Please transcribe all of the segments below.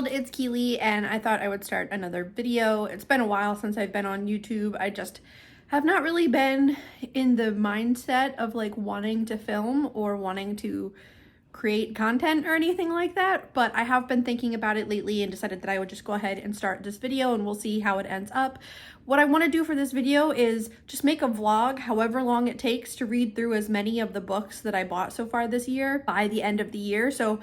world, it's Keely, and I thought I would start another video. It's been a while since I've been on YouTube. I just have not really been in the mindset of like wanting to film or wanting to create content or anything like that, but I have been thinking about it lately and decided that I would just go ahead and start this video and we'll see how it ends up. What I want to do for this video is just make a vlog, however long it takes, to read through as many of the books that I bought so far this year by the end of the year. So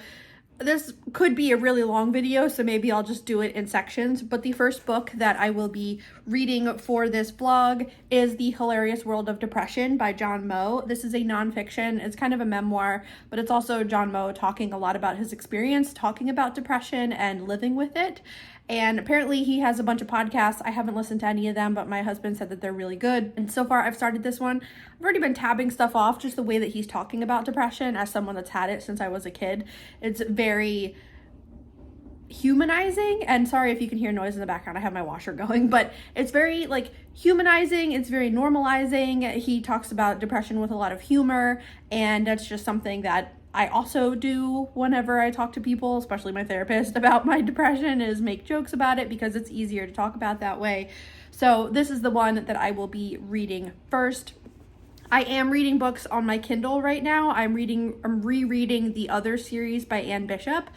this could be a really long video, so maybe I'll just do it in sections, but the first book that I will be reading for this vlog is The Hilarious World of Depression by John Moe. This is a nonfiction. It's kind of a memoir, but it's also John Moe talking a lot about his experience, talking about depression and living with it. And apparently he has a bunch of podcasts. I haven't listened to any of them, but my husband said that they're really good. And so far I've started this one. I've already been tabbing stuff off, just the way that he's talking about depression as someone that's had it since I was a kid. It's very humanizing, and sorry if you can hear noise in the background, I have my washer going, but it's very like humanizing, it's very normalizing. He talks about depression with a lot of humor, and that's just something that I also do whenever I talk to people, especially my therapist, about my depression, is make jokes about it because it's easier to talk about that way. So this is the one that I will be reading first. I am reading books on my Kindle right now. I'm rereading the Other series by Anne Bishop.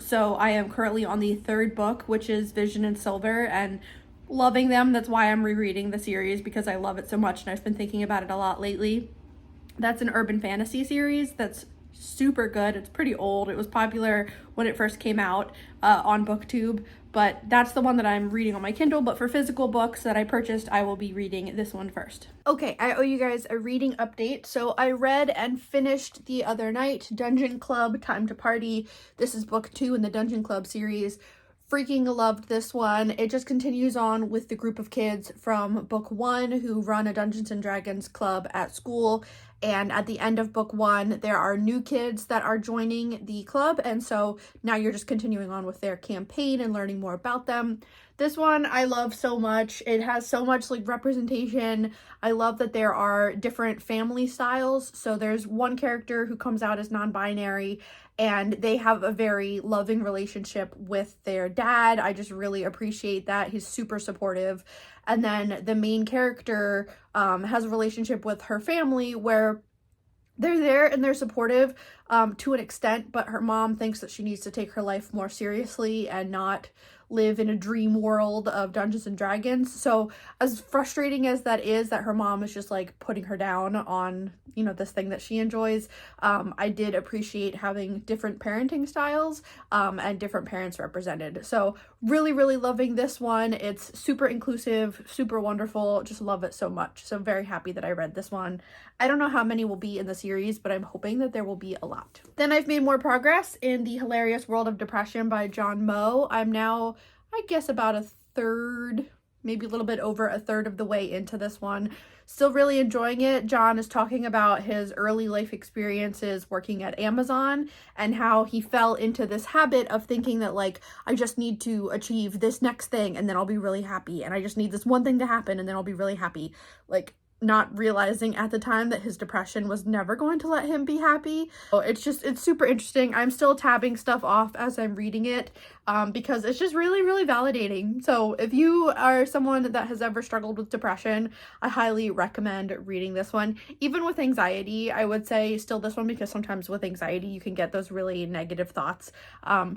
So I am currently on the third book, which is Vision and Silver, and loving them. That's why I'm rereading the series, because I love it so much and I've been thinking about it a lot lately. That's an urban fantasy series that's super good. It's pretty old. It was popular when it first came out on BookTube, but that's the one that I'm reading on my Kindle. But for physical books that I purchased, I will be reading this one first. Okay, I owe you guys a reading update. So I read and finished the other night Dungeon Club Time to Party. This is book 2 in the Dungeon Club series. Freaking loved this one. It just continues on with the group of kids from book 1 who run a Dungeons and Dragons club at school. And at the end of book 1, there are new kids that are joining the club. And so now you're just continuing on with their campaign and learning more about them. This one I love so much. It has so much like representation. I love that there are different family styles. So there's one character who comes out as non-binary, and they have a very loving relationship with their dad. I just really appreciate that. He's super supportive. And then the main character has a relationship with her family where they're there and they're supportive to an extent, but her mom thinks that she needs to take her life more seriously and not live in a dream world of Dungeons and Dragons. So as frustrating as that is, that her mom is just like putting her down on, you know, this thing that she enjoys, I did appreciate having different parenting styles and different parents represented. So really, really loving this one. It's super inclusive, super wonderful. Just love it so much. So very happy that I read this one. I don't know how many will be in the series, but I'm hoping that there will be a lot. Then I've made more progress in The Hilarious World of Depression by John Moe. I'm now, I guess, about a third, maybe a little bit over a third of the way into this one. Still really enjoying it. John is talking about his early life experiences working at Amazon and how he fell into this habit of thinking that like, I just need to achieve this next thing and then I'll be really happy. And I just need this one thing to happen and then I'll be really happy. Like, not realizing at the time that his depression was never going to let him be happy. So it's super interesting. I'm still tabbing stuff off as I'm reading it because it's just really, really validating. So if you are someone that has ever struggled with depression, I highly recommend reading this one. Even with anxiety, I would say still this one, because sometimes with anxiety, you can get those really negative thoughts.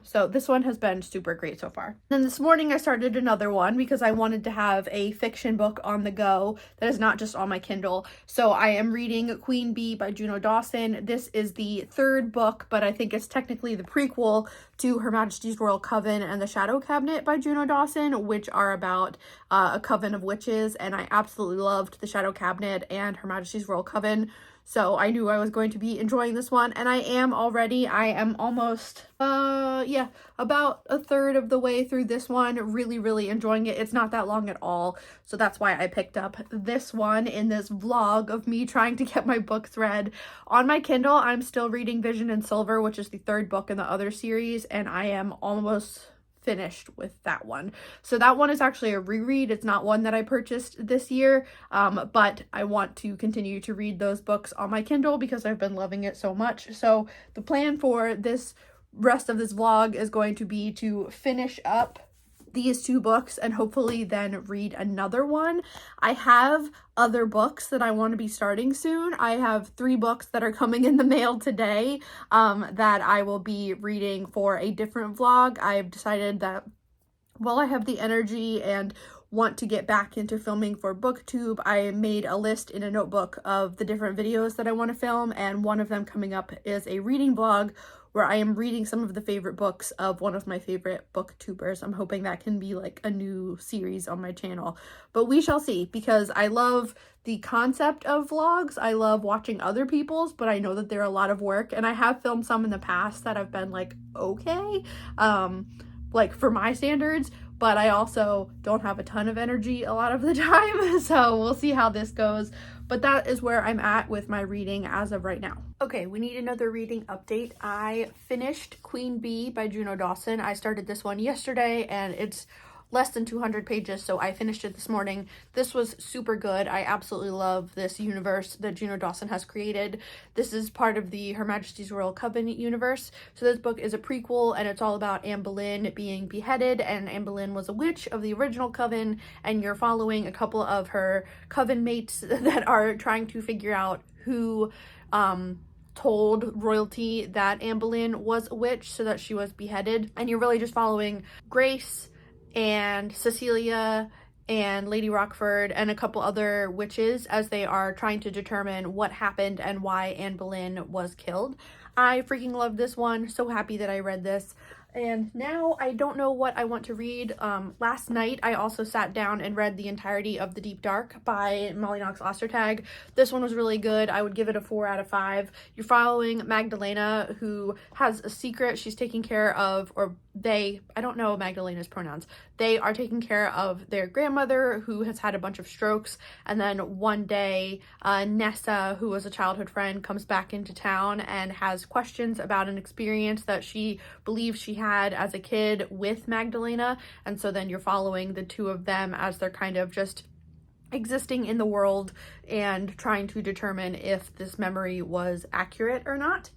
So this one has been super great so far. Then this morning I started another one because I wanted to have a fiction book on the go that is not just on my Kindle. So I am reading Queen Bee by Juno Dawson. This is the third book, but I think it's technically the prequel to Her Majesty's Royal Coven and the Shadow Cabinet by Juno Dawson, which are about a coven of witches, and I absolutely loved the Shadow Cabinet and Her Majesty's Royal Coven. So I knew I was going to be enjoying this one, and I am already. I am almost, about a third of the way through this one. Really, really enjoying it. It's not that long at all, so that's why I picked up this one in this vlog of me trying to get my books read. On my Kindle, I'm still reading Vision and Silver, which is the third book in the Other series, and I am almost finished with that one. So that one is actually a reread. It's not one that I purchased this year, but I want to continue to read those books on my Kindle because I've been loving it so much. So the plan for this rest of this vlog is going to be to finish up these 2 books and hopefully then read another one. I have other books that I want to be starting soon. I have 3 books that are coming in the mail today that I will be reading for a different vlog. I've decided that while I have the energy and want to get back into filming for BookTube, I made a list in a notebook of the different videos that I want to film, and one of them coming up is a reading vlog where I am reading some of the favorite books of one of my favorite booktubers. I'm hoping that can be like a new series on my channel, but we shall see, because I love the concept of vlogs. I love watching other people's, but I know that they're a lot of work, and I have filmed some in the past that have been like, okay, like for my standards, but I also don't have a ton of energy a lot of the time, so we'll see how this goes. But that is where I'm at with my reading as of right now. Okay, we need another reading update. I finished Queen Bee by Juno Dawson. I started this one yesterday, and it's less than 200 pages, so I finished it this morning. This was super good. I absolutely love this universe that Juno Dawson has created. This is part of the Her Majesty's Royal Coven universe. So this book is a prequel, and it's all about Anne Boleyn being beheaded, and Anne Boleyn was a witch of the original coven, and you're following a couple of her coven mates that are trying to figure out who told royalty that Anne Boleyn was a witch so that she was beheaded. And you're really just following Grace and Cecilia and Lady Rockford and a couple other witches as they are trying to determine what happened and why Anne Boleyn was killed. I freaking love this one. So happy that I read this. And now I don't know what I want to read. Last night I also sat down and read the entirety of The Deep Dark by Molly Knox Ostertag. This one was really good. I would give it a 4 out of 5. You're following Magdalena, who has a secret. She's taking care of, or they, I don't know Magdalena's pronouns. They are taking care of their grandmother who has had a bunch of strokes. And then one day, Nessa, who was a childhood friend, comes back into town and has questions about an experience that she believes she had as a kid with Magdalena. And so then you're following the 2 of them as they're kind of just existing in the world and trying to determine if this memory was accurate or not.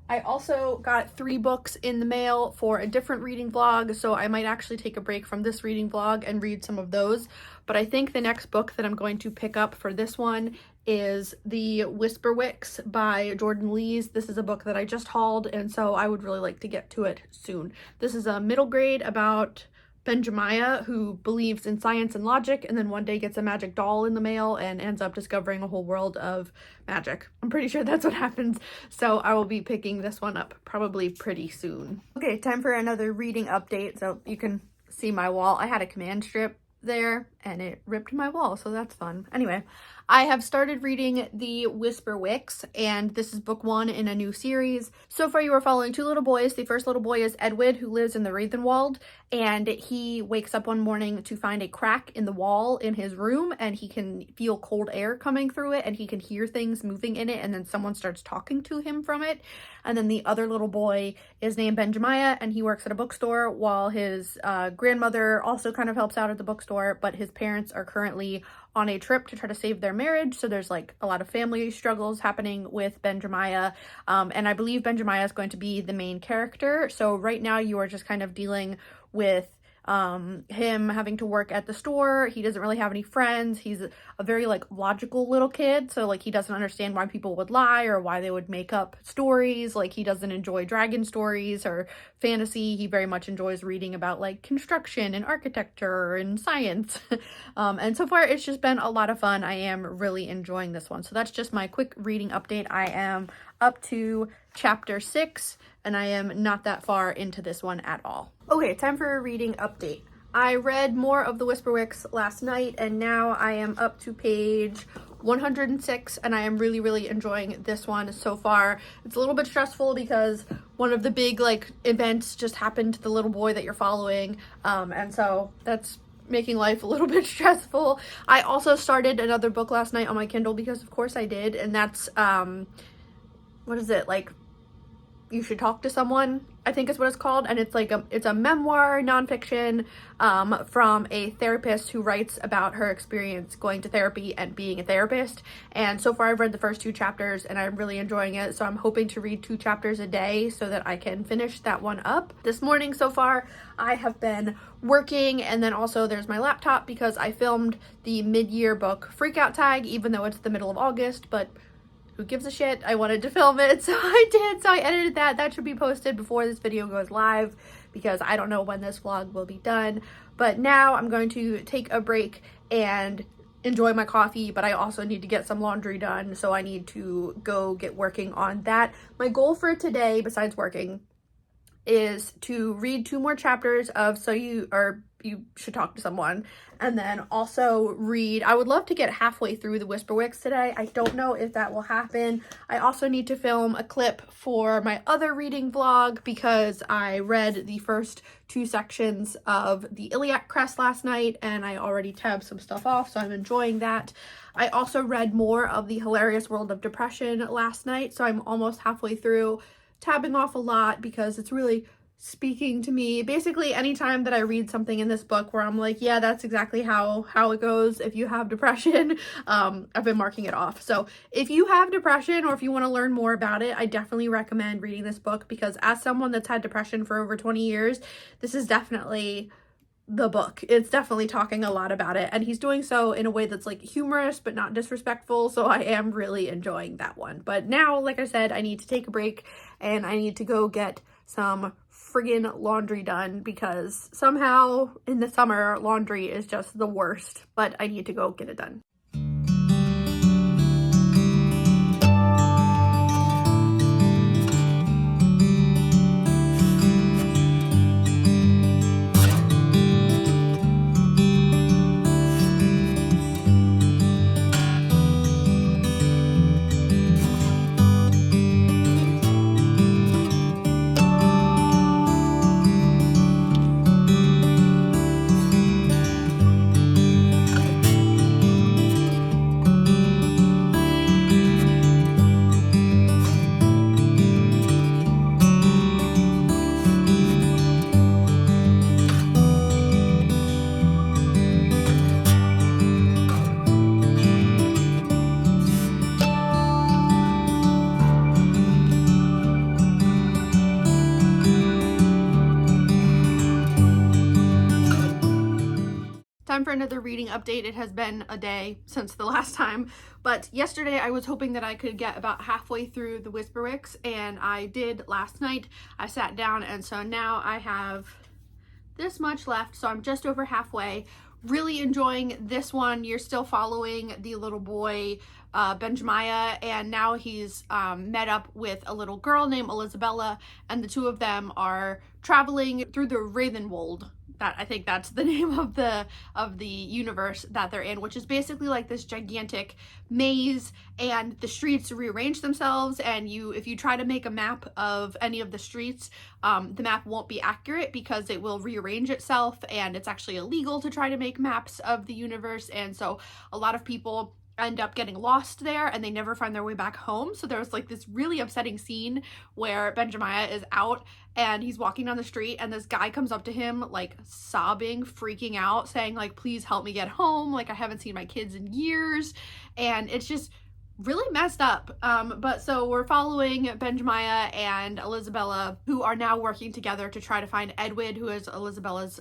I also got 3 books in the mail for a different reading vlog, so I might actually take a break from this reading vlog and read some of those. But I think the next book that I'm going to pick up for this one is The Whisperwicks by Jordan Lees. This is a book that I just hauled, and so I would really like to get to it soon. This is a middle grade about Benjamiah, who believes in science and logic, and then one day gets a magic doll in the mail and ends up discovering a whole world of magic. I'm pretty sure that's what happens, so I will be picking this one up probably pretty soon. Okay, time for another reading update. So you can see my wall. I had a command strip there and it ripped my wall, so that's fun. Anyway, I have started reading The Whisperwicks, and this is book 1 in a new series. So far you are following 2 little boys. The first little boy is Edward, who lives in the Ravenwald, and he wakes up one morning to find a crack in the wall in his room, and he can feel cold air coming through it, and he can hear things moving in it, and then someone starts talking to him from it. And then the other little boy is named Benjamiah, and he works at a bookstore while his grandmother also kind of helps out at the bookstore, but his parents are currently on a trip to try to save their marriage. So there's like a lot of family struggles happening with Benjamiah. And I believe Benjamiah is going to be the main character. So right now you are just kind of dealing with him having to work at the store. He doesn't really have any friends. He's a very like logical little kid, so like he doesn't understand why people would lie or why they would make up stories. Like he doesn't enjoy dragon stories or fantasy. He very much enjoys reading about like construction and architecture and science. And so far it's just been a lot of fun. I am really enjoying this one. So that's just my quick reading update. I am up to chapter 6 and I am not that far into this one at all. Okay, time for a reading update. I read more of The Whisperwicks last night, and now I am up to page 106, and I am really, really enjoying this one so far. It's a little bit stressful because one of the big like events just happened to the little boy that you're following, and so that's making life a little bit stressful. I also started another book last night on my Kindle because of course I did, and that's what is it, like, You Should Talk to Someone, I think is what it's called. And it's like it's a memoir, nonfiction, from a therapist who writes about her experience going to therapy and being a therapist. And so far I've read the first 2 chapters and I'm really enjoying it. So I'm hoping to read 2 chapters a day so that I can finish that one up. This morning so far I have been working, and then also there's my laptop because I filmed the mid-year book Freakout Tag, even though it's the middle of August, but who gives a shit? I wanted to film it, so I did. So I edited that. That should be posted before this video goes live because I don't know when this vlog will be done. But now I'm going to take a break and enjoy my coffee, but I also need to get some laundry done, so I need to go get working on that. My goal for today, besides working, is to read 2 more chapters of You Should Talk to Someone, and then also read, I would love to get halfway through the Whisperwicks today. I don't know if that will happen. I also need to film a clip for my other reading vlog because I read the first 2 sections of the Iliac Crest last night and I already tabbed some stuff off, so I'm enjoying that. I also read more of The Hilarious World of Depression last night, so I'm almost halfway through, tabbing off a lot because it's really speaking to me. Basically, anytime that I read something in this book where I'm like, yeah, that's exactly how it goes if you have depression, I've been marking it off. So if you have depression or if you want to learn more about it, I definitely recommend reading this book because as someone that's had depression for over 20 years, this is definitely the book. It's definitely talking a lot about it, and he's doing so in a way that's like humorous but not disrespectful, so I am really enjoying that one. But now, like I said, I need to take a break and I need to go get some friggin' laundry done because somehow in the summer laundry is just the worst, but I need to go get it done. Time for another reading update. It has been a day since the last time, but yesterday I was hoping that I could get about halfway through the Whisperwicks, and I did last night. I sat down, and so now I have this much left, so I'm just over halfway. Really enjoying this one. You're still following the little boy, Benjamiah, and now he's met up with a little girl named Elizabella, and the 2 of them are traveling through the Ravenwold. I think that's the name of the universe that they're in, which is basically like this gigantic maze, and the streets rearrange themselves, and if you try to make a map of any of the streets, the map won't be accurate because it will rearrange itself, and it's actually illegal to try to make maps of the universe, and so a lot of people end up getting lost there and they never find their way back home. So there's like this really upsetting scene where Benjamiah is out and he's walking down the street and this guy comes up to him like sobbing, freaking out, saying like, please help me get home, like I haven't seen my kids in years. And it's just really messed up. But so we're following Benjamiah and Elizabella, who are now working together to try to find Edwid, who is Elizabella's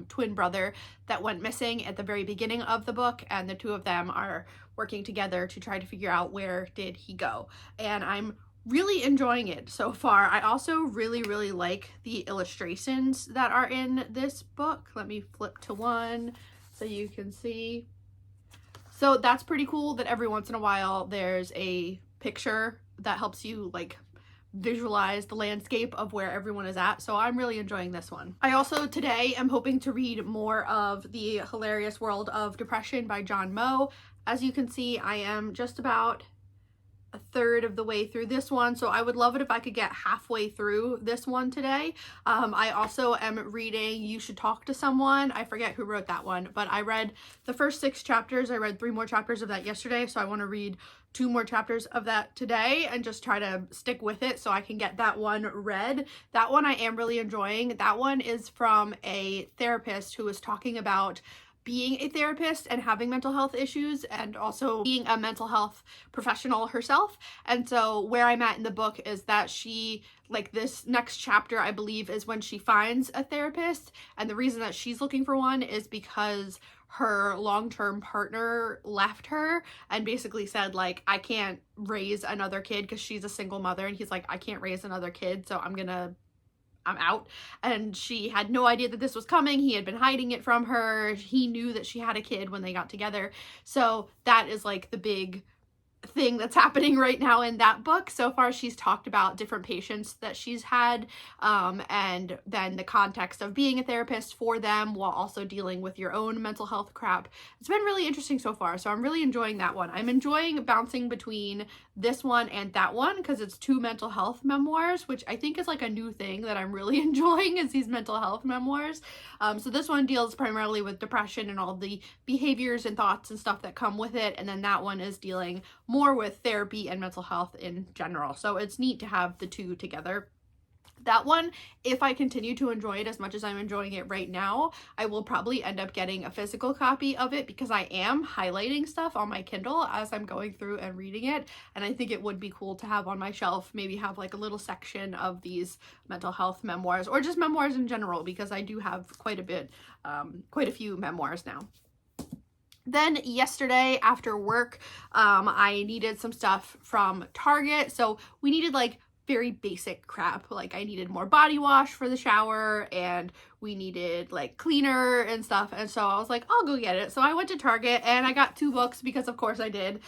twin brother that went missing at the very beginning of the book, and the 2 of them are working together to try to figure out where did he go. And I'm really enjoying it so far. I also really like the illustrations that are in this book. Let me flip to one so you can see. So that's pretty cool that every once in a while there's a picture that helps you like visualize the landscape of where everyone is at. So I'm really enjoying this one. I also today am hoping to read more of The Hilarious World of Depression by John Moe. As you can see, I am just about a third of the way through this one, so I would love it if I could get halfway through this one today. I also am reading You Should Talk to Someone. I forget who wrote that one, but I read the first 6 chapters. I read 3 more chapters of that yesterday, so I want to read 2 more chapters of that today and just try to stick with it so I can get that one read. That one I am really enjoying. That one is from a therapist who is talking about being a therapist and having mental health issues, and also being a mental health professional herself. And so where I'm at in the book is that she, like, this next chapter, I believe, is when she finds a therapist, and the reason that she's looking for one is because her long-term partner left her and basically said, like, I can't raise another kid, because she's a single mother, and he's like, I can't raise another kid, so I'm out. And she had no idea that this was coming. He had been hiding it from her. He knew that she had a kid when they got together. So that is like the big thing that's happening right now in that book. So far, she's talked about different patients that she's had, and then the context of being a therapist for them while also dealing with your own mental health crap. It's been really interesting so far, so I'm really enjoying that one. I'm enjoying bouncing between this one and that one because it's 2 mental health memoirs, which I think is like a new thing that I'm really enjoying, is these mental health memoirs. So this one deals primarily with depression and all the behaviors and thoughts and stuff that come with it, and then that one is dealing more with therapy and mental health in general. So it's neat to have the 2 together. That one, if I continue to enjoy it as much as I'm enjoying it right now, I will probably end up getting a physical copy of it, because I am highlighting stuff on my Kindle as I'm going through and reading it, and I think it would be cool to have on my shelf, maybe have like a little section of these mental health memoirs, or just memoirs in general, because I do have quite a few memoirs now. Then yesterday after work, I needed some stuff from Target. So we needed like very basic crap. Like I needed more body wash for the shower, and we needed like cleaner and stuff. And so I was like, I'll go get it. So I went to Target and I got 2 books, because of course I did.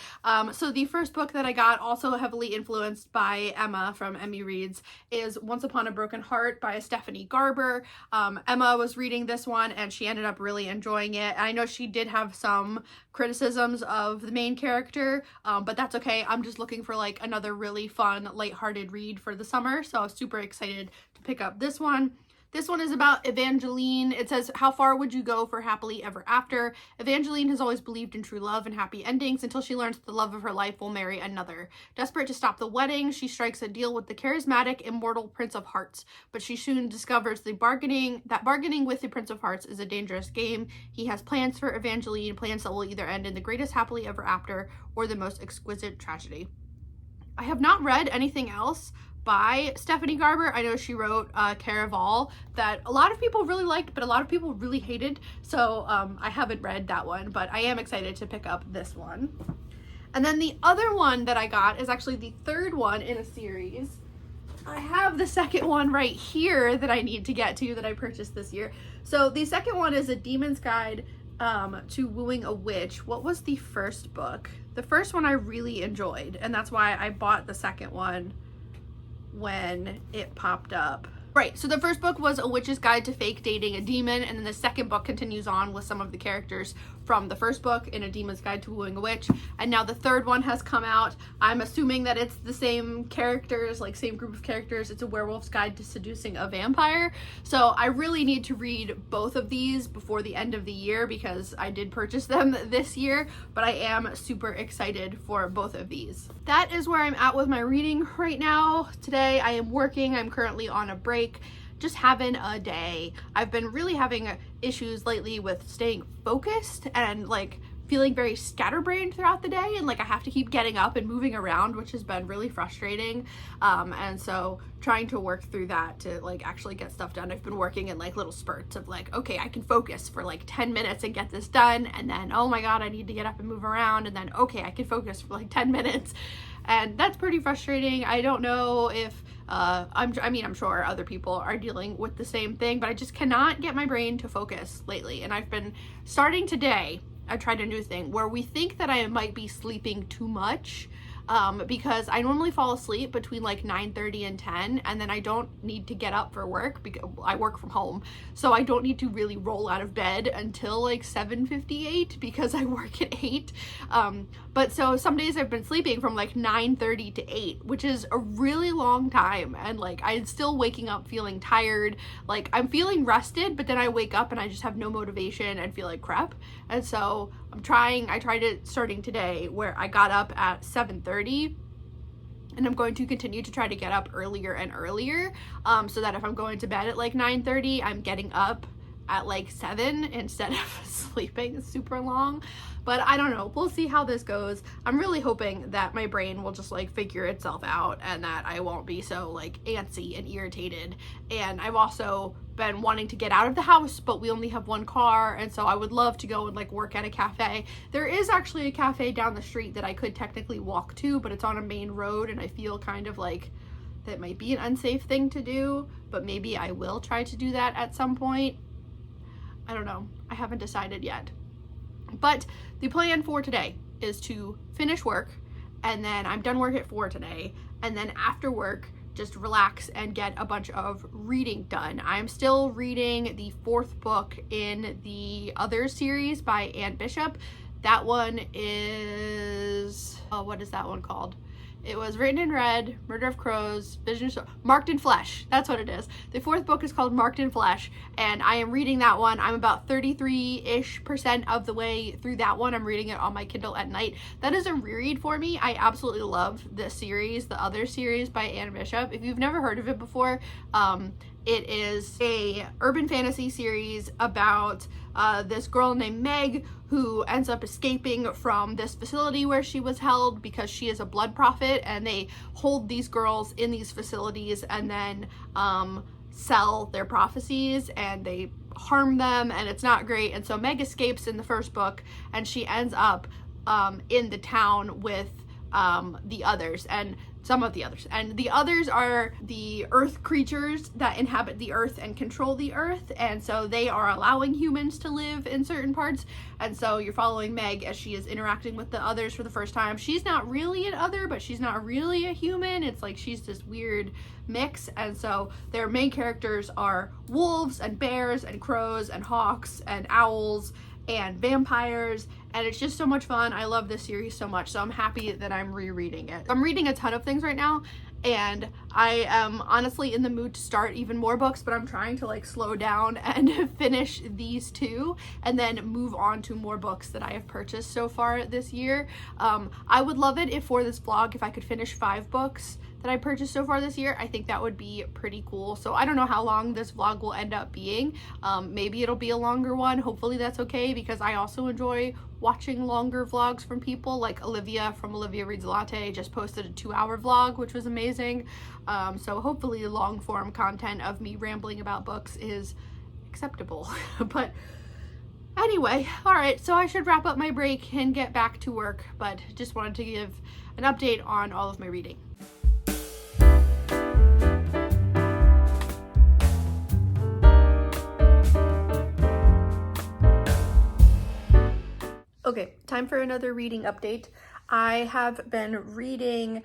So the first book that I got, also heavily influenced by Emma from Emmy Reads, is Once Upon a Broken Heart by Stephanie Garber. Emma was reading this one and she ended up really enjoying it. I know she did have some criticisms of the main character, but that's okay. I'm just looking for like another really fun, lighthearted read for the summer. So I was super excited to pick up this one. This one is about Evangeline. It says, how far would you go for happily ever after? Evangeline has always believed in true love and happy endings until she learns that the love of her life will marry another. Desperate to stop the wedding, she strikes a deal with the charismatic, immortal Prince of Hearts. But she soon discovers that bargaining with the Prince of Hearts is a dangerous game. He has plans for Evangeline, plans that will either end in the greatest happily ever after or the most exquisite tragedy. I have not read anything else by Stephanie Garber. I know she wrote Caraval that a lot of people really liked, but a lot of people really hated. So I haven't read that one, but I am excited to pick up this one. And then the other one that I got is actually the 3rd one in a series. I have the 2nd one right here that I need to get to, that I purchased this year. So the 2nd one is A Demon's Guide to Wooing a Witch. What was the first book? The first one I really enjoyed, and that's why I bought the 2nd one when it popped up. Right, so the first book was A Witch's Guide to Fake Dating a Demon, and then the 2nd book continues on with some of the characters from the first book in A Demon's Guide to Wooing a Witch, and now the 3rd one has come out. I'm assuming that it's the same characters, like same group of characters. It's A Werewolf's Guide to Seducing a Vampire. So I really need to read both of these before the end of the year, because I did purchase them this year, but I am super excited for both of these. That is where I'm at with my reading right now. Today I am working. I'm currently on a break, just having a day. I've been really having issues lately with staying focused and like feeling very scatterbrained throughout the day, and like I have to keep getting up and moving around, which has been really frustrating. And so trying to work through that to like actually get stuff done. I've been working in like little spurts of like, okay, I can focus for like 10 minutes and get this done, and then oh my god, I need to get up and move around, and then okay, I can focus for like 10 minutes. And that's pretty frustrating. I don't know if I'm sure other people are dealing with the same thing, but I just cannot get my brain to focus lately. And I've been starting today, I tried a new thing where we think that I might be sleeping too much, because I normally fall asleep between like 9:30 and 10, and then I don't need to get up for work because I work from home, so I don't need to really roll out of bed until like 7:58 because I work at 8. But so some days I've been sleeping from like 9:30 to 8, which is a really long time, and like I'm still waking up feeling tired. Like I'm feeling rested, but then I wake up and I just have no motivation and feel like crap. And so I tried it starting today, where I got up at 7:30, and I'm going to continue to try to get up earlier and earlier, so that if I'm going to bed at like 9:30, I'm getting up at like 7 instead of sleeping super long. But I don't know, we'll see how this goes. I'm really hoping that my brain will just like figure itself out and that I won't be so like antsy and irritated. And I've also been wanting to get out of the house, but we only have one car, and so I would love to go and like work at a cafe. There is actually a cafe down the street that I could technically walk to, but it's on a main road, and I feel kind of like that might be an unsafe thing to do, but maybe I will try to do that at some point. I don't know, I haven't decided yet. But the plan for today is to finish work, and then I'm done work at 4 today, and then after work just relax and get a bunch of reading done. I'm still reading the 4th book in the Other series by Anne Bishop. That one is, what is that one called? It was Written in Red, Murder of Crows, Vision of Marked in Flesh. That's what it is. The 4th book is called Marked in Flesh, and I am reading that one. I'm about 33-ish% of the way through that one. I'm reading it on my Kindle at night. That is a reread for me. I absolutely love this series, the Other series by Anne Bishop. If you've never heard of it before, it is a urban fantasy series about this girl named Meg who ends up escaping from this facility where she was held because she is a blood prophet, and they hold these girls in these facilities and then sell their prophecies, and they harm them, and it's not great. And so Meg escapes in the 1st book, and she ends up in the town with the others, and some of the others. And the others are the earth creatures that inhabit the earth and control the earth, and so they are allowing humans to live in certain parts. And so you're following Meg as she is interacting with the others for the first time. She's not really an other, but she's not really a human. It's like she's this weird mix. And so their main characters are wolves and bears and crows and hawks and owls and vampires, and it's just so much fun. I love this series so much, so I'm happy that I'm rereading it. I'm reading a ton of things right now, and I am honestly in the mood to start even more books, but I'm trying to like slow down and finish these 2 and then move on to more books that I have purchased so far this year. I would love it if for this vlog, if I could finish 5 books that I purchased so far this year. I think that would be pretty cool. So I don't know how long this vlog will end up being. Maybe it'll be a longer one. Hopefully that's okay, because I also enjoy watching longer vlogs from people. Like Olivia from Olivia Reads a Latte just posted a 2-hour vlog, which was amazing. So hopefully long form content of me rambling about books is acceptable. But anyway, all right, so I should wrap up my break and get back to work, but just wanted to give an update on all of my reading. Okay, time for another reading update. I have been reading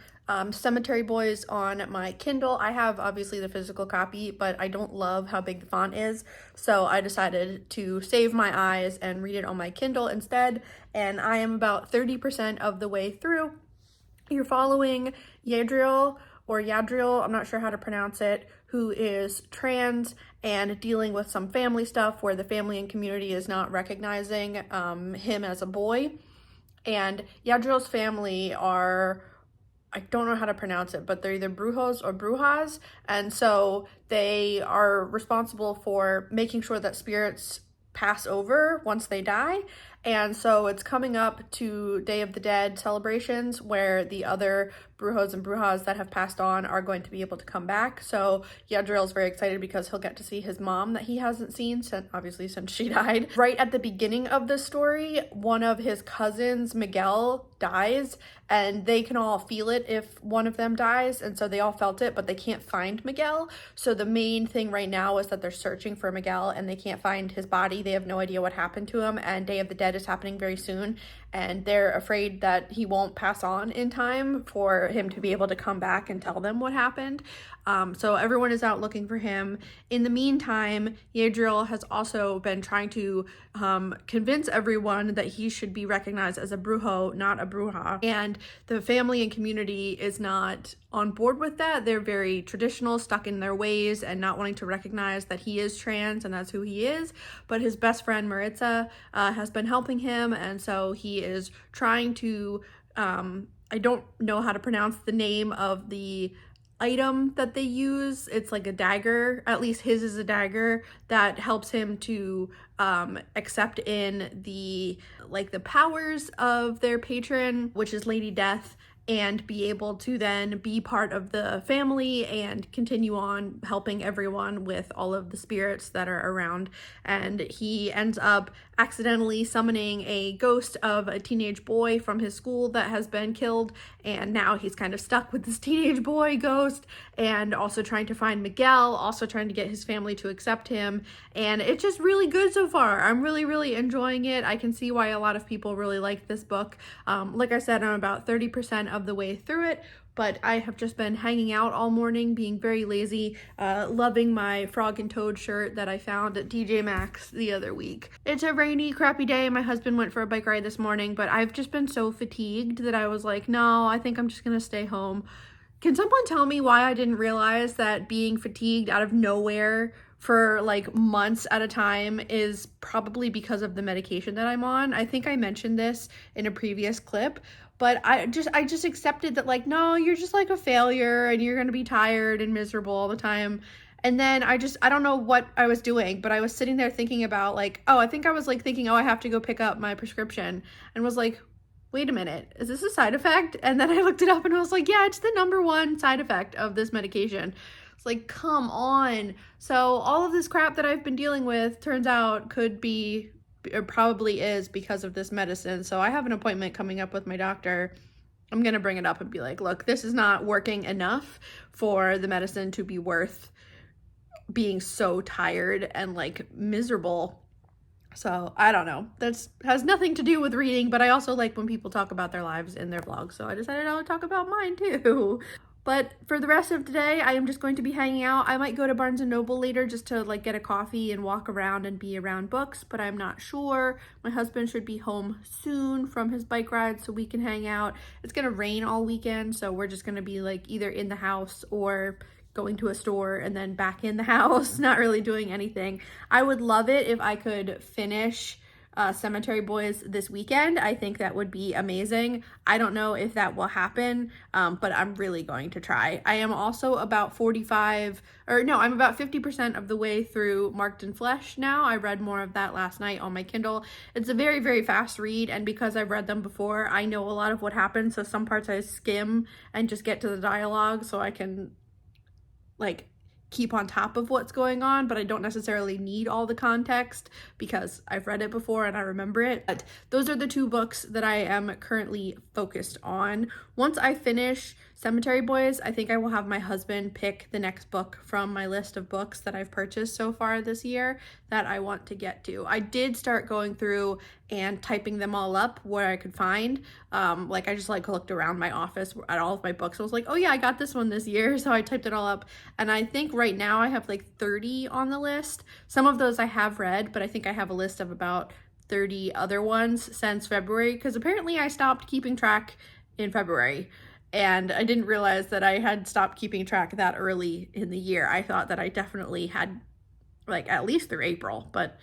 Cemetery Boys on my Kindle. I have obviously the physical copy, but I don't love how big the font is, so I decided to save my eyes and read it on my Kindle instead, and I am about 30% of the way through. You're following Yadriel, I'm not sure how to pronounce it, who is trans and dealing with some family stuff where the family and community is not recognizing him as a boy. And Yadriel's family are, I don't know how to pronounce it, but they're either brujos or brujas, and so they are responsible for making sure that spirits pass over once they die. And so it's coming up to Day of the Dead celebrations where the other brujos and brujas that have passed on are going to be able to come back. So Yadriel's very excited because he'll get to see his mom that he hasn't seen since she died. Right at the beginning of the story, one of his cousins, Miguel, dies, and they can all feel it if one of them dies, and so they all felt it, but they can't find Miguel. So the main thing right now is that they're searching for Miguel and they can't find his body. They have no idea what happened to him, and Day of the Dead is happening very soon, and they're afraid that he won't pass on in time for him to be able to come back and tell them what happened. So everyone is out looking for him. In the meantime, Yadriel has also been trying to convince everyone that he should be recognized as a brujo, not a bruja. And the family and community is not on board with that. They're very traditional, stuck in their ways, and not wanting to recognize that he is trans and that's who he is. But his best friend Maritza has been helping him, and so he is trying to, I don't know how to pronounce the name of the item that they use. It's like a dagger, at least his is a dagger that helps him to accept in the powers of their patron, which is Lady Death, and be able to then be part of the family and continue on helping everyone with all of the spirits that are around. And he ends up accidentally summoning a ghost of a teenage boy from his school that has been killed, and now he's kind of stuck with this teenage boy ghost, and also trying to find Miguel, also trying to get his family to accept him. And it's just really good so far. I'm really enjoying it. I can see why a lot of people really like this book. Like I said, I'm about 30% of the way through it, but I have just been hanging out all morning, being very lazy, loving my Frog and Toad shirt that I found at TJ Maxx the other week. It's a rainy, crappy day. My husband went for a bike ride this morning, but I've just been so fatigued that I was like, no, I think I'm just gonna stay home. Can someone tell me why I didn't realize that being fatigued out of nowhere for like months at a time is probably because of the medication that I'm on? I think I mentioned this in a previous clip, but I just accepted that, like, no, you're just like a failure and you're going to be tired and miserable all the time. And then I don't know what I was doing, but I was sitting there thinking about like, oh, I think I was like thinking, oh, I have to go pick up my prescription, and was like, wait a minute, is this a side effect? And then I looked it up and I was like, yeah, it's the #1 side effect of this medication. It's like, come on. So all of this crap that I've been dealing with turns out could be, or probably is, because of this medicine. So I have an appointment coming up with my doctor. I'm going to bring it up and be like, look, this is not working enough for the medicine to be worth being so tired and like miserable. So I don't know. That has nothing to do with reading, but I also like when people talk about their lives in their vlogs. So I decided I would talk about mine too. But for the rest of today, I am just going to be hanging out. I might go to Barnes & Noble later just to like get a coffee and walk around and be around books, but I'm not sure. My husband should be home soon from his bike ride so we can hang out. It's gonna rain all weekend, so we're just gonna be like either in the house or going to a store and then back in the house, not really doing anything. I would love it if I could finish Cemetery Boys this weekend. I think that would be amazing. I don't know if that will happen, but I'm really going to try. I am also about 50% of the way through Marked in Flesh now. I read more of that last night on my Kindle. It's a very fast read, and because I've read them before, I know a lot of what happens, so some parts I skim and just get to the dialogue so I can like keep on top of what's going on, but I don't necessarily need all the context because I've read it before and I remember it. But those are the 2 books that I am currently focused on. Once I finish Cemetery Boys, I think I will have my husband pick the next book from my list of books that I've purchased so far this year that I want to get to. I did start going through and typing them all up where I could find. I just like looked around my office at all of my books. I was like, oh yeah, I got this one this year. So I typed it all up. And I think right now I have like 30 on the list. Some of those I have read, but I think I have a list of about 30 other ones since February, because apparently I stopped keeping track in February. And I didn't realize that I had stopped keeping track that early in the year. I thought that I definitely had like at least through April, but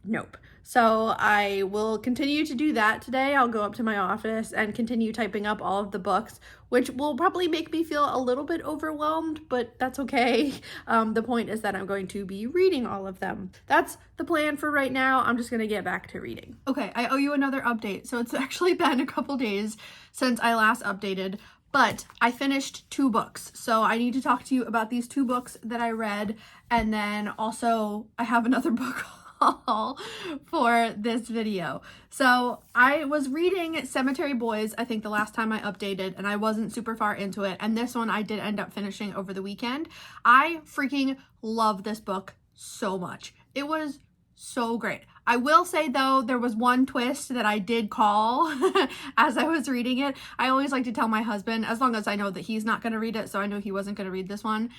nope. So I will continue to do that today. I'll go up to my office and continue typing up all of the books, which will probably make me feel a little bit overwhelmed, but that's okay. The point is that I'm going to be reading all of them. That's the plan for right now. I'm just gonna get back to reading. Okay, I owe you another update. So it's actually been a couple days since I last updated, but I finished 2 books. So I need to talk to you about these 2 books that I read, and then also I have another book for this video. So I was reading Cemetery Boys, I think the last time I updated, and I wasn't super far into it, and this one I did end up finishing over the weekend. I freaking love this book so much. It was so great. I will say though, there was one twist that I did call as I was reading it. I always like to tell my husband, as long as I know that he's not going to read it, so I knew he wasn't going to read this one.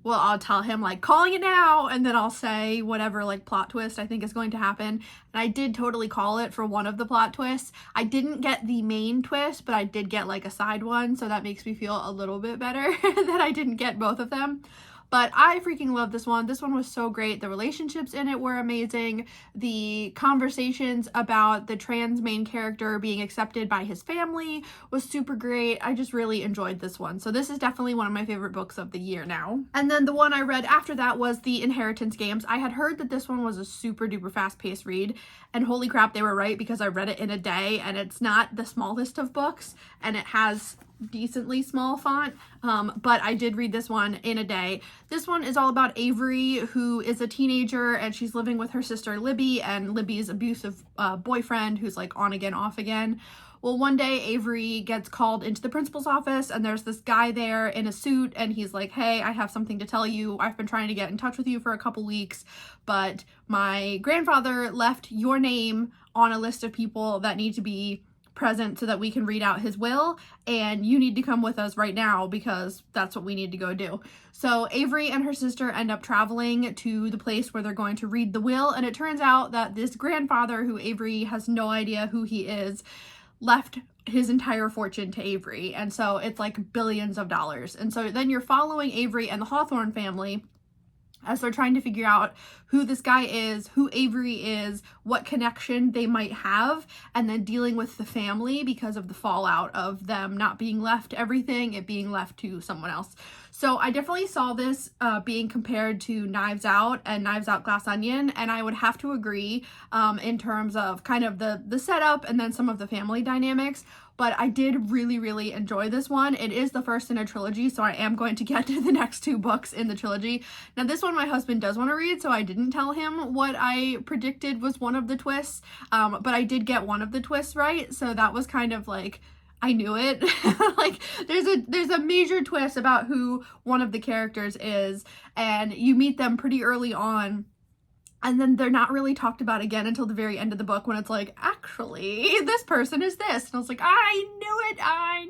Well, I'll tell him like calling it now, and then I'll say whatever like plot twist I think is going to happen. And I did totally call it for one of the plot twists. I didn't get the main twist, but I did get like a side one, so that makes me feel a little bit better that I didn't get both of them. But I freaking love this one. This one was so great. The relationships in it were amazing. The conversations about the trans main character being accepted by his family was super great. I just really enjoyed this one. So this is definitely one of my favorite books of the year now. And then the one I read after that was The Inheritance Games. I had heard that this one was a super duper fast-paced read, and holy crap, they were right, because I read it in a day, and it's not the smallest of books, and it has decently small font, but I did read this one in a day. This one is all about Avery, who is a teenager, and she's living with her sister Libby and Libby's abusive boyfriend, who's like on again, off again. Well, one day Avery gets called into the principal's office, and there's this guy there in a suit, and he's like, hey, I have something to tell you. I've been trying to get in touch with you for a couple weeks, but my grandfather left your name on a list of people that need to be present so that we can read out his will, and you need to come with us right now because that's what we need to go do. So Avery and her sister end up traveling to the place where they're going to read the will, and it turns out that this grandfather, who Avery has no idea who he is, left his entire fortune to Avery, and so it's like billions of dollars. And so then you're following Avery and the Hawthorne family as they're trying to figure out who this guy is, who Avery is, what connection they might have, and then dealing with the family because of the fallout of them not being left everything, it being left to someone else. So I definitely saw this being compared to Knives Out and Knives Out Glass Onion, and I would have to agree in terms of kind of the setup and then some of the family dynamics. But I did really, really enjoy this one. It is the first in a trilogy, so I am going to get to the next two books in the trilogy. Now, this one my husband does want to read, so I didn't tell him what I predicted was one of the twists, but I did get one of the twists right, so that was kind of like, I knew it. Like, there's a major twist about who one of the characters is, and you meet them pretty early on. And then they're not really talked about again until the very end of the book, when it's like, actually, this person is this. And I was like, I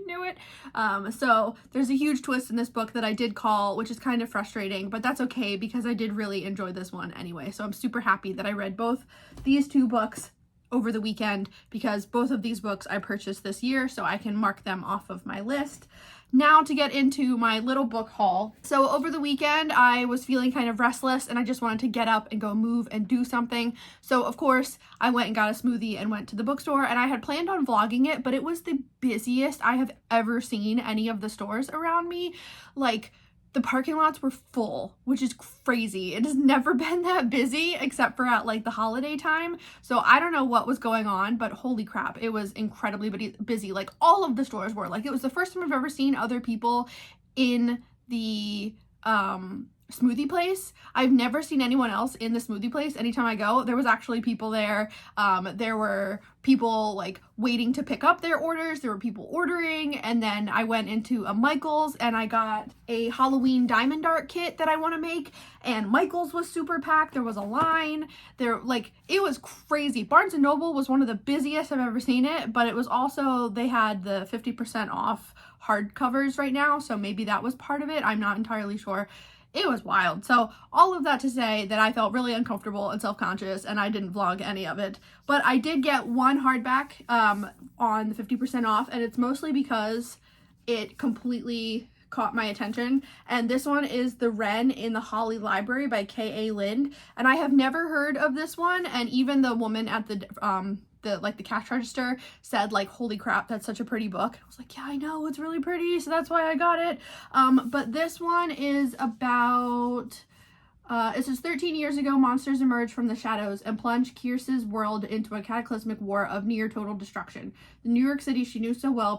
knew it. So there's a huge twist in this book that I did call, which is kind of frustrating, but that's okay because I did really enjoy this one anyway. So I'm super happy that I read both these two books over the weekend, because both of these books I purchased this year, so I can mark them off of my list. Now to get into my little book haul. So over the weekend, I was feeling kind of restless, and I just wanted to get up and go move and do something. So of course, I went and got a smoothie and went to the bookstore, and I had planned on vlogging it, but it was the busiest I have ever seen any of the stores around me. Like, the parking lots were full, which is crazy. It has never been that busy except for at like the holiday time. So I don't know what was going on, but holy crap, it was incredibly busy. Like, all of the stores were. Like, it was the first time I've ever seen other people in the smoothie place. I've never seen anyone else in the smoothie place. Anytime I go, there was actually people there. There were people like waiting to pick up their orders. There were people ordering. And then I went into a Michael's and I got a Halloween diamond art kit that I want to make. And Michael's was super packed. There was a line there. Like, it was crazy. Barnes & Noble was one of the busiest I've ever seen it, but it was also, they had the 50% off hardcovers right now. So maybe that was part of it. I'm not entirely sure. It was wild. So all of that to say that I felt really uncomfortable and self-conscious, and I didn't vlog any of it. But I did get one hardback on the 50% off, and it's mostly because it completely caught my attention. And this one is The Wren in the Holly Library by K.A. Lind. And I have never heard of this one, and even the woman at the cash register said, like, holy crap, that's such a pretty book. I was like, yeah, I know, it's really pretty, so that's why I got it. But this one is about it says 13 years ago, monsters emerged from the shadows and plunged Kierce's world into a cataclysmic war of near total destruction. The New York City she knew so well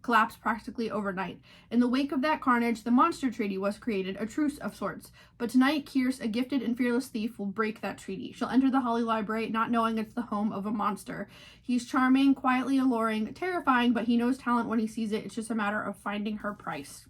collapsed practically overnight. In the wake of that carnage, the Monster Treaty was created, a truce of sorts. But tonight, Kierce, a gifted and fearless thief, will break that treaty. She'll enter the Holly Library, not knowing it's the home of a monster. He's charming, quietly alluring, terrifying, but he knows talent when he sees it. It's just a matter of finding her price.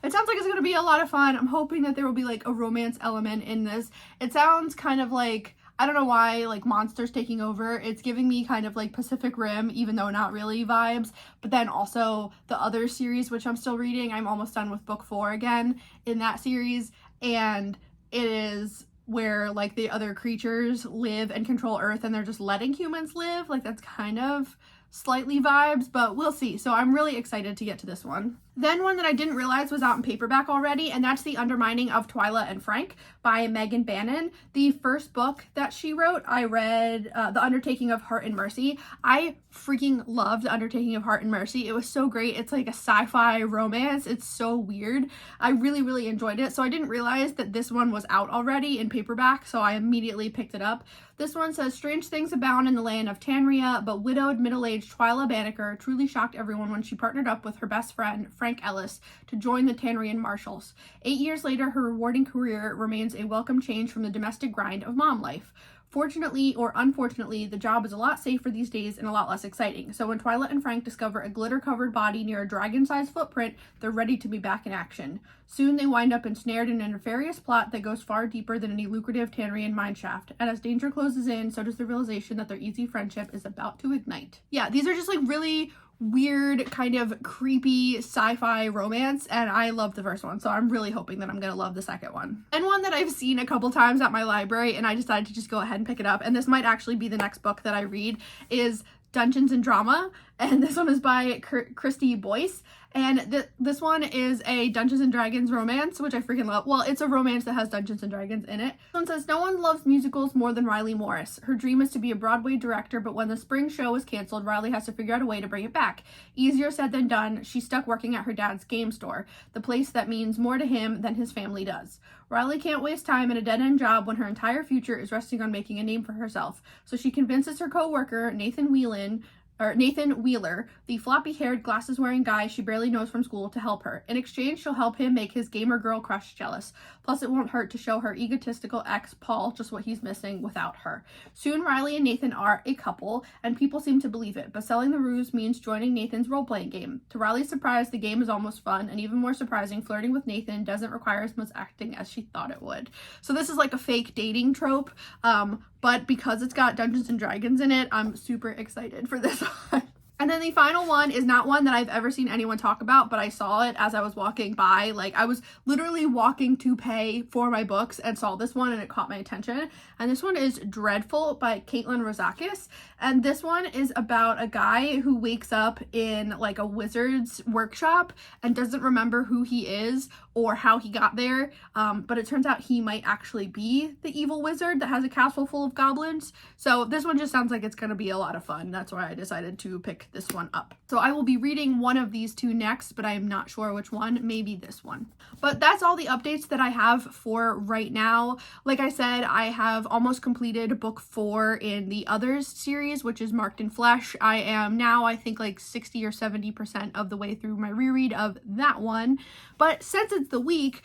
It sounds like it's going to be a lot of fun. I'm hoping that there will be like a romance element in this. It sounds kind of like, I don't know why, like monsters taking over. It's giving me kind of like Pacific Rim, even though not really vibes. But then also the other series, which I'm still reading. I'm almost done with book 4 again in that series. And it is where like the other creatures live and control Earth and they're just letting humans live. Like that's kind of slightly vibes, but we'll see. So I'm really excited to get to this one. Then one that I didn't realize was out in paperback already, and that's The Undermining of Twyla and Frank by Megan Bannon. The first book that she wrote, I read The Undertaking of Heart and Mercy. I freaking loved The Undertaking of Heart and Mercy. It was so great. It's like a sci-fi romance. It's so weird. I really, really enjoyed it. So I didn't realize that this one was out already in paperback, so I immediately picked it up. This one says, strange things abound in the land of Tanria, but widowed middle-aged Twyla Banneker truly shocked everyone when she partnered up with her best friend, Frank Ellis, to join the Tanrian Marshals. 8 years later, her rewarding career remains a welcome change from the domestic grind of mom life. Fortunately or unfortunately, the job is a lot safer these days and a lot less exciting. So when Twyla and Frank discover a glitter-covered body near a dragon-sized footprint, they're ready to be back in action. Soon they wind up ensnared in a nefarious plot that goes far deeper than any lucrative Tanrian mineshaft. And as danger closes in, so does the realization that their easy friendship is about to ignite. Yeah, these are just like really weird, kind of creepy sci-fi romance, and I love the first one, so I'm really hoping that I'm gonna love the second one. And one that I've seen a couple times at my library, and I decided to just go ahead and pick it up, and this might actually be the next book that I read, is Dungeons and Drama, and this one is by Christy Boyce. And this one is a Dungeons and Dragons romance, which I freaking love. Well, it's a romance that has Dungeons and Dragons in it. This one says, no one loves musicals more than Riley Morris. Her dream is to be a Broadway director, but when the spring show was canceled, Riley has to figure out a way to bring it back. Easier said than done. She's stuck working at her dad's game store, the place that means more to him than his family does. Riley can't waste time in a dead-end job when her entire future is resting on making a name for herself. So she convinces her co-worker, Nathan Wheeler, the floppy-haired, glasses-wearing guy she barely knows from school, to help her. In exchange, she'll help him make his gamer girl crush jealous. Plus, it won't hurt to show her egotistical ex, Paul, just what he's missing without her. Soon, Riley and Nathan are a couple, and people seem to believe it, but selling the ruse means joining Nathan's role-playing game. To Riley's surprise, the game is almost fun, and even more surprising, flirting with Nathan doesn't require as much acting as she thought it would. So this is like a fake dating trope, but because it's got Dungeons and Dragons in it, I'm super excited for this one. And then the final one is not one that I've ever seen anyone talk about, but I saw it as I was walking by. Like, I was literally walking to pay for my books and saw this one and it caught my attention. And this one is Dreadful by Caitlin Rozakis. And this one is about a guy who wakes up in like a wizard's workshop and doesn't remember who he is or how he got there. But it turns out he might actually be the evil wizard that has a castle full of goblins. So this one just sounds like it's going to be a lot of fun. That's why I decided to pick this one up. So I will be reading one of these two next, but I am not sure which one. Maybe this one. But that's all the updates that I have for right now. Like I said, I have almost completed book 4 in the Others series, which is Marked in Flesh. I am now, I think, like 60 or 70% of the way through my reread of that one. But since it's the week,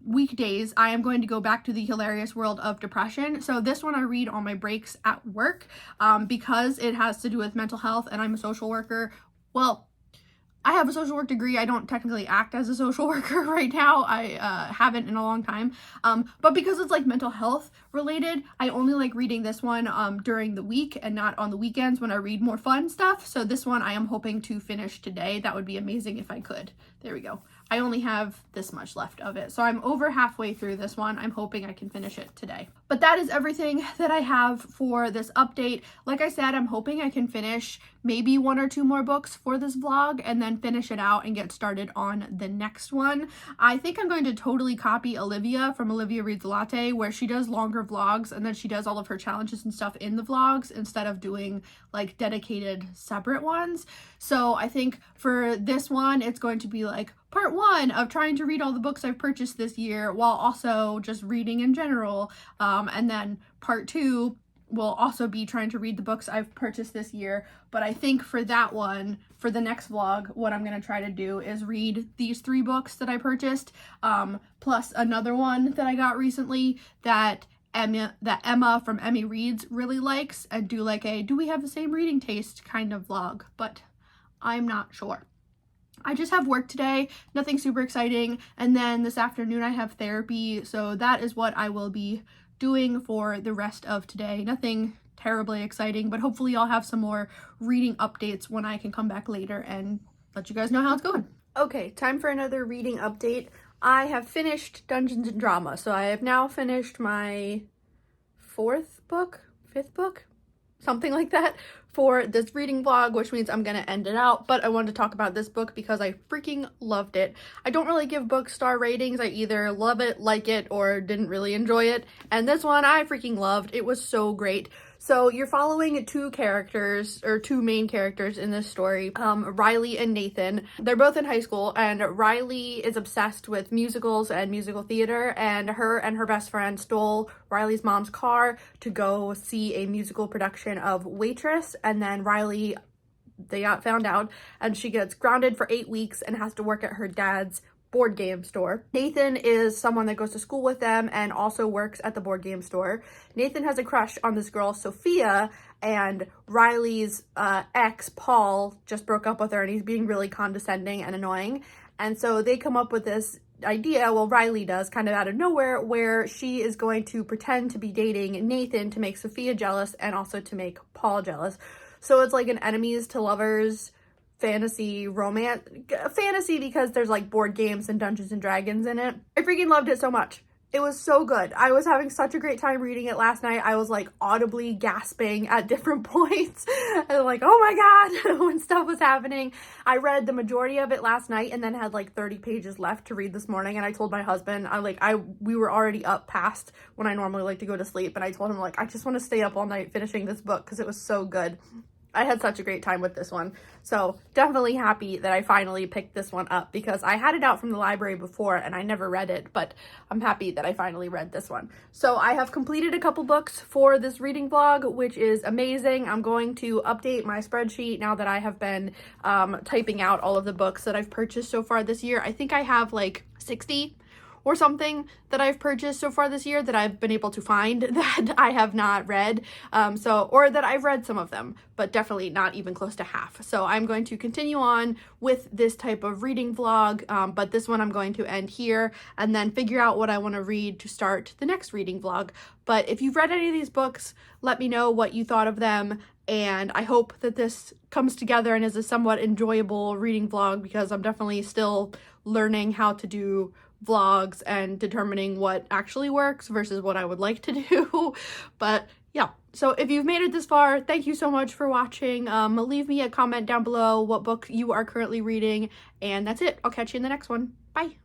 weekdays, I am going to go back to the hilarious world of depression. So this one I read on my breaks at work, because it has to do with mental health and I'm a social worker. Well, I have a social work degree. I don't technically act as a social worker right now. I haven't in a long time. But because it's like mental health related, I only like reading this one during the week and not on the weekends when I read more fun stuff. So this one I am hoping to finish today. That would be amazing if I could. There we go. I only have this much left of it. So I'm over halfway through this one. I'm hoping I can finish it today. But that is everything that I have for this update. Like I said, I'm hoping I can finish maybe 1 or 2 more books for this vlog and then finish it out and get started on the next one. I think I'm going to totally copy Olivia from Olivia Reads Latte, where she does longer vlogs and then she does all of her challenges and stuff in the vlogs instead of doing like dedicated separate ones. So I think for this one, it's going to be like part 1 of trying to read all the books I've purchased this year while also just reading in general. And then part 2 will also be trying to read the books I've purchased this year. But I think for that one, for the next vlog, what I'm going to try to do is read these 3 books that I purchased, plus another one that I got recently that Emma from Emmy Reads really likes, and do like a do we have the same reading taste kind of vlog, but I'm not sure. I just have work today, nothing super exciting, and then this afternoon I have therapy, so that is what I will be doing for the rest of today. Nothing terribly exciting, but hopefully I'll have some more reading updates when I can come back later and let you guys know how it's going. Okay, time for another reading update. I have finished Dungeons and Drama, so I have now finished my fifth book, something like that, for this reading vlog, which means I'm gonna end it out. But I wanted to talk about this book because I freaking loved it. I don't really give books star ratings. I either love it, like it, or didn't really enjoy it. And this one I freaking loved. It was so great. So you're following two main characters in this story, Riley and Nathan. They're both in high school, and Riley is obsessed with musicals and musical theater, and her best friend stole Riley's mom's car to go see a musical production of Waitress, and then they got found out, and she gets grounded for 8 weeks and has to work at her dad's board game store. Nathan is someone that goes to school with them and also works at the board game store. Nathan has a crush on this girl, Sophia, and Riley's ex, Paul, just broke up with her and he's being really condescending and annoying. And so they come up with this idea, well, Riley does, kind of out of nowhere, where she is going to pretend to be dating Nathan to make Sophia jealous and also to make Paul jealous. So it's like an enemies to lovers fantasy because there's like board games and Dungeons and Dragons in it. I freaking loved it so much. It was so good. I was having such a great time reading it last night. I was like audibly gasping at different points and like, oh my God, when stuff was happening. I read the majority of it last night and then had like 30 pages left to read this morning. And I told my husband, we were already up past when I normally like to go to sleep. And I told him like, I just want to stay up all night finishing this book because it was so good. I had such a great time with this one. So definitely happy that I finally picked this one up because I had it out from the library before and I never read it, but I'm happy that I finally read this one. So I have completed a couple books for this reading vlog, which is amazing. I'm going to update my spreadsheet now that I have been typing out all of the books that I've purchased so far this year. I think I have like 60 or something that I've purchased so far this year that I've been able to find that I have not read, or that I've read some of them, but definitely not even close to half. So I'm going to continue on with this type of reading vlog, but this one I'm going to end here and then figure out what I want to read to start the next reading vlog. But if you've read any of these books, let me know what you thought of them, and I hope that this comes together and is a somewhat enjoyable reading vlog because I'm definitely still learning how to do vlogs and determining what actually works versus what I would like to do. But yeah, so if you've made it this far, thank you so much for watching. Leave me a comment down below what book you are currently reading, and that's it. I'll catch you in the next one. Bye.